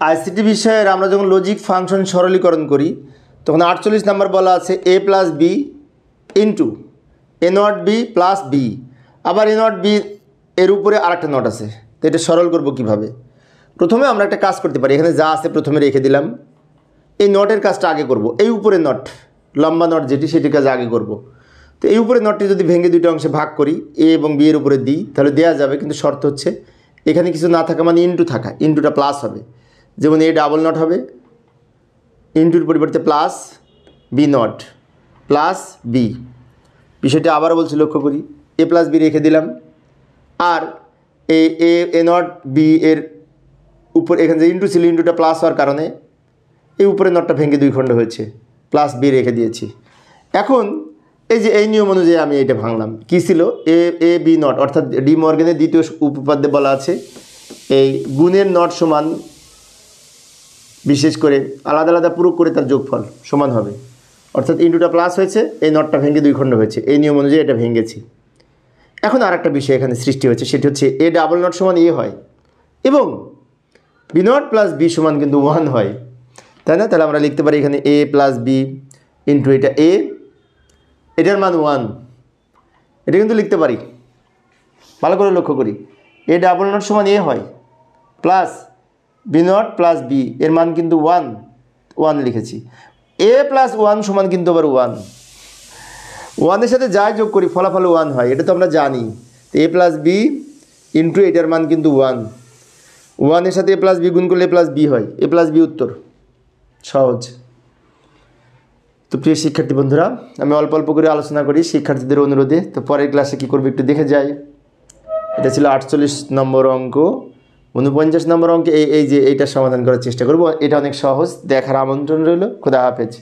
ICT বিষয়ের আমরা যখন লজিক ফাংশন সরলীকরণ করি তখন 48 নম্বর বলা আছে a plus B into A not B plus B, আবার এ নট বি এর উপরে আরেকটা নট আছে। তো এটা সরল করব কিভাবে? প্রথমে আমরা একটা কাজ করতে পারি, এখানে যা আছে প্রথমে রেখে দিলাম, এই নটের কাজটা আগে করব। এই উপরে নট, লম্বা নট যেটি, সেটির কাজ আগে করব। তো এই উপরে নটটি যদি ভেঙে দুইটা অংশে ভাগ করি, এ এবং বি এর উপরে দিই, তাহলে দেওয়া যাবে, কিন্তু শর্ত হচ্ছে এখানে কিছু না থাকা মানে ইন্টু থাকা, ইন্টুটা প্লাস হবে। যেমন এ ডাবল নট হবে, ইন্টুর পরিবর্তে plus B not plus B. বিষয়টি আবারও বলছি, লক্ষ্য করি, এ প্লাস বি রেখে দিলাম, আর এ নট বি এর উপর এখানে যে ইন্টু ছিল, ইন্টুটা প্লাস হওয়ার কারণে এই উপরে নটটা ভেঙে দুই খণ্ড হয়েছে, প্লাস বি রেখে দিয়েছি। এখন এই যে এই নিয়ম অনুযায়ী আমি এটা ভাঙলাম, কী ছিল, এ বি নট, অর্থাৎ ডি মর্গেনের দ্বিতীয় উপপাদ্যে বলা আছে এই গুণের নট সমান, বিশেষ করে আলাদা আলাদা পূরক করে তার যোগফল সমান হবে, অর্থাৎ ইন্টুটা প্লাস হয়েছে, এই নটটা ভেঙে দুই খণ্ড হয়েছে, এই নিয়ম অনুযায়ী এটা ভেঙেছি। এখন আর একটা বিষয় এখানে সৃষ্টি হয়েছে, সেটি হচ্ছে এ ডাবল নট সমান এ হয় এবং বি নট প্লাস বি সমান কিন্তু 1 হয়, তাই না? তাহলে আমরা লিখতে পারি এখানে এ প্লাস বি ইন্টু এটা এ, এটার মান 1, এটা কিন্তু লিখতে পারি। ভালো করে লক্ষ্য করি, এ ডাবল নট সমান এ হয় plus B not plus B, এর মান কিন্তু 1 লিখেছি। এ প্লাস 1 সমান কিন্তু আবার 1 এর সাথে যাই যোগ করি ফলাফল 1 হয়, এটা তো আমরা জানি। এ প্লাস বি ইন্টু এটার মান কিন্তু 1 এর সাথে এ প্লাস বি গুণ করলে এ প্লাস বি হয়, এ প্লাস বি উত্তর। সহজ। তো প্রিয় শিক্ষার্থী বন্ধুরা, আমি অল্প অল্প করে আলোচনা করি শিক্ষার্থীদের অনুরোধে। তো পরের ক্লাসে কী করবো একটু দেখে যাই। এটা ছিল 48 নম্বর অঙ্ক। 49 নম্বর অঙ্কে এই যে এইটার সমাধান করার চেষ্টা করব। এটা অনেক সহজ, দেখার আমন্ত্রণ রইল। খোদা হাফেজ।